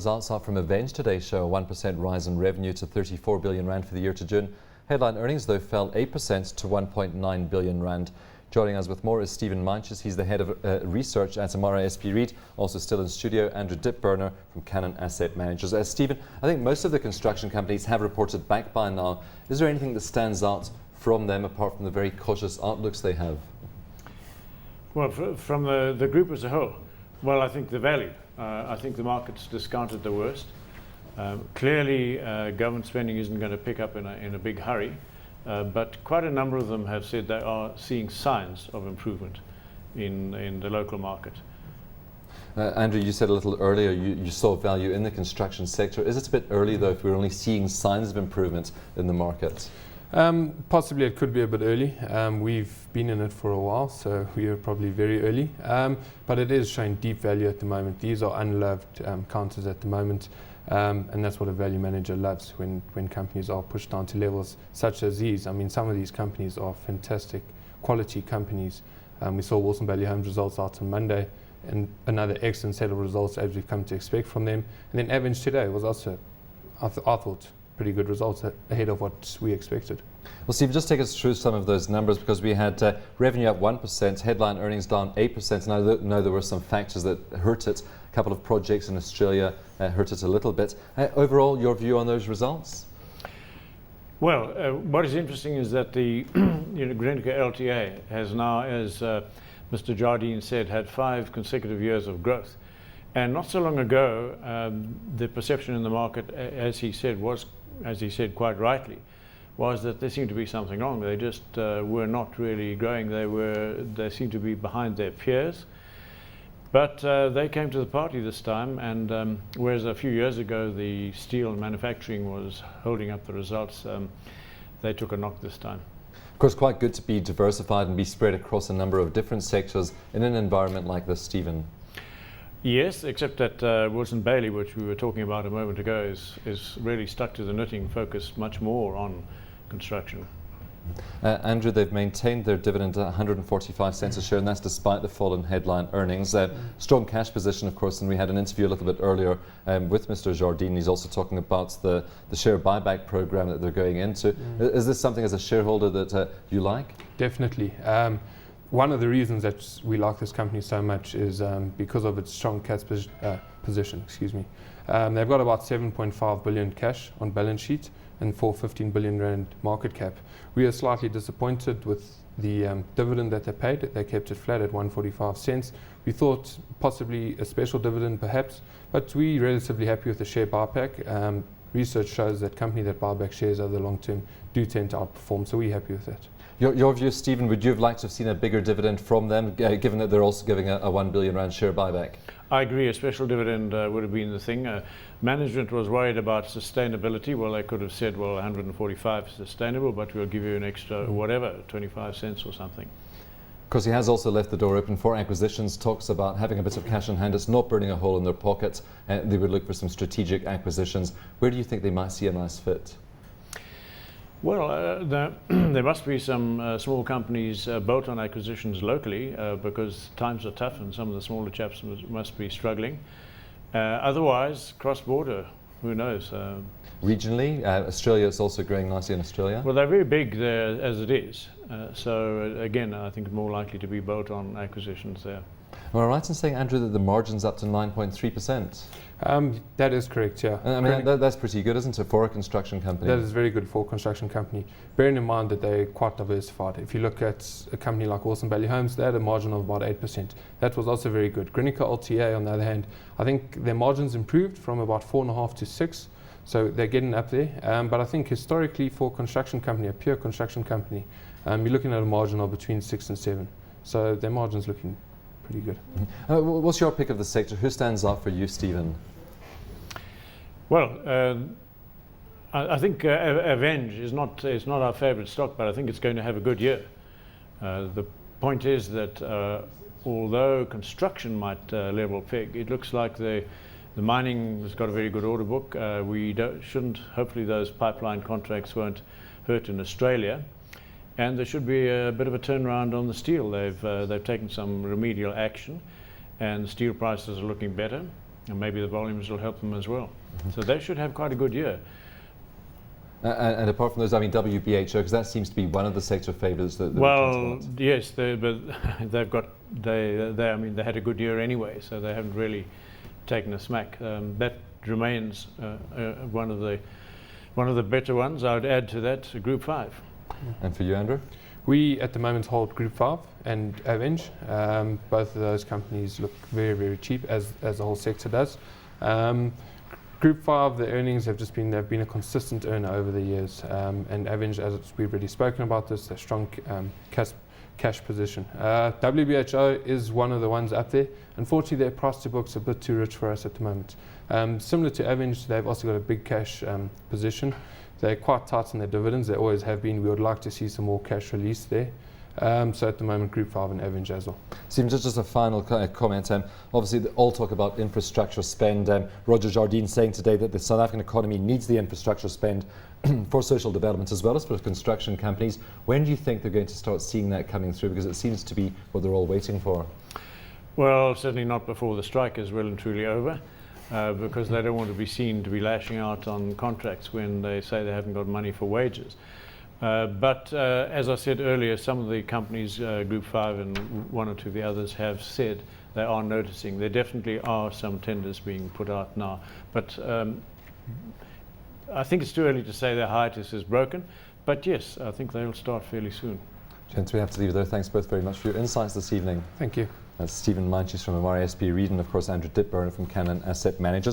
results out from Aveng today show a 1% rise in revenue to 34 billion rand for the year to June. Headline earnings, though, fell 8% to 1.9 billion rand. Joining us with more is Stephen Meintjes. He's the head of research at Imara SP Reid. Also still in studio, Andrew Dipburner from Gunnion Asset Managers. Stephen, I think most of the construction companies have reported back by now. Is there anything that stands out from them apart from the very cautious outlooks they have? Well, from the group as a whole, well, I think the value. I think the market's discounted the worst. Clearly, government spending isn't going to pick up in a big hurry, but quite a number of them have said they are seeing signs of improvement in the local market. Andrew, you said a little earlier you saw value in the construction sector. Is it a bit early, though, if we're only seeing signs of improvement in the market? Possibly it could be a bit early. We've been in it for a while, so we are probably very early. But it is showing deep value at the moment. These are unloved counters at the moment, and that's what a value manager loves when companies are pushed down to levels such as these. I mean, some of these companies are fantastic quality companies. We saw Wilson Value Homes results out on Monday, and another excellent set of results as we've come to expect from them. And then Aveng today was also, I thought, pretty good results ahead of what we expected. Well, Steve, just take us through some of those numbers, because we had revenue up 1%, headline earnings down 8%. Now, I know there were some factors that hurt it. A couple of projects in Australia hurt it a little bit. Overall, your view on those results? Well, what is interesting is that the Greenco LTA has now, as Mr. Jardine said, had 5 consecutive years of growth. And not so long ago, the perception in the market, as he said quite rightly, was that there seemed to be something wrong. They just were not really growing. They seemed to be behind their peers. But they came to the party this time, and whereas a few years ago the steel manufacturing was holding up the results, they took a knock this time. Of course, quite good to be diversified and be spread across a number of different sectors in an environment like this, Stephen. Yes, except that Wilson Bailey, which we were talking about a moment ago, is really stuck to the knitting, focused much more on construction. Andrew, they've maintained their dividend at 145 cents a share, and that's despite the fall in headline earnings. Strong cash position, of course, and we had an interview a little bit earlier with Mr. Jardine. He's also talking about the share buyback program that they're going into. Is this something as a shareholder that you like? Definitely. One of the reasons that we like this company so much is because of its strong cash position. They've got about 7.5 billion cash on balance sheet and 15 billion rand market cap. We are slightly disappointed with the dividend that they paid. They kept it flat at 145 cents. We thought possibly a special dividend perhaps, but we're relatively happy with the share buyback. Research shows that companies that buy back shares over the long term do tend to outperform, so we're happy with that. Your view, Stephen, would you have liked to have seen a bigger dividend from them, given that they're also giving a 1 billion rand share buyback? I agree, a special dividend would have been the thing. Management was worried about sustainability. Well, they could have said, well, 145 is sustainable, but we'll give you an extra, whatever, 25 cents or something. Of course, he has also left the door open for acquisitions, talks about having a bit of cash on hand. It's not burning a hole in their pocket. They would look for some strategic acquisitions. Where do you think they might see a nice fit? Well, there must be some small companies bolt-on acquisitions locally because times are tough and some of the smaller chaps must be struggling. Otherwise, cross-border, who knows? Regionally, Australia is also growing nicely in Australia. Well, they're very big there as it is. So again, I think more likely to be bolt-on acquisitions there. Am I right in saying, Andrew, that the margin's up to 9.3%? That is correct, yeah. I mean, that's pretty good, isn't it, for a construction company? That is very good for a construction company. Bearing in mind that they're quite diversified. If you look at a company like Wilson Value Homes, they had a margin of about 8%. That was also very good. Greenco LTA, on the other hand, I think their margins improved from about 4.5 to 6. So they're getting up there. But I think historically for a construction company, a pure construction company, you're looking at a margin of between 6 and 7. So their margin's looking pretty good. What's your pick of the sector? Who stands out for you, Stephen? Well, I think Aveng is not our favourite stock, but I think it's going to have a good year. The point is that although construction might level peg, it looks like the mining has got a very good order book. Hopefully those pipeline contracts won't hurt in Australia. And there should be a bit of a turnaround on the steel. They've taken some remedial action, and steel prices are looking better. and maybe the volumes will help them as well. So they should have quite a good year. And apart from those, I mean, WBHO, because that seems to be one of the sector favourites. Well, yes, but they've got I mean, they had a good year anyway, so they haven't really taken a smack. That remains one of the better ones. I would add to that Group 5. And for you, Andrew? We at the moment hold Group 5 and Aveng. Both of those companies look very, very cheap, as the whole sector does. Group 5, the earnings they've been a consistent earner over the years. And Aveng, as we've already spoken about this, a strong cash position. WBHO is one of the ones up there. Unfortunately, their price to book's a bit too rich for us at the moment. Similar to Aveng, they've also got a big cash position. They're quite tight on their dividends. They always have been. We would like to see some more cash released there. So at the moment, Group 5 and Aveng as well. Stephen, just a final comment. Obviously, all talk about infrastructure spend. Roger Jardine saying today that the South African economy needs the infrastructure spend for social development as well as for construction companies. When do you think they're going to start seeing that coming through? Because it seems to be what they're all waiting for. Well, certainly not before the strike is well and truly over. Because they don't want to be seen to be lashing out on contracts when they say they haven't got money for wages. But as I said earlier, some of the companies, Group 5 and one or two of the others, have said they are noticing. There definitely are some tenders being put out now. But I think it's too early to say their hiatus is broken. But yes, I think they'll start fairly soon. Gents, we have to leave it there. Thanks both very much for your insights this evening. Thank you. That's Stephen Meintjes from Imara SP Reid and, of course, Andrew Ditburn from Gunnion Asset Managers.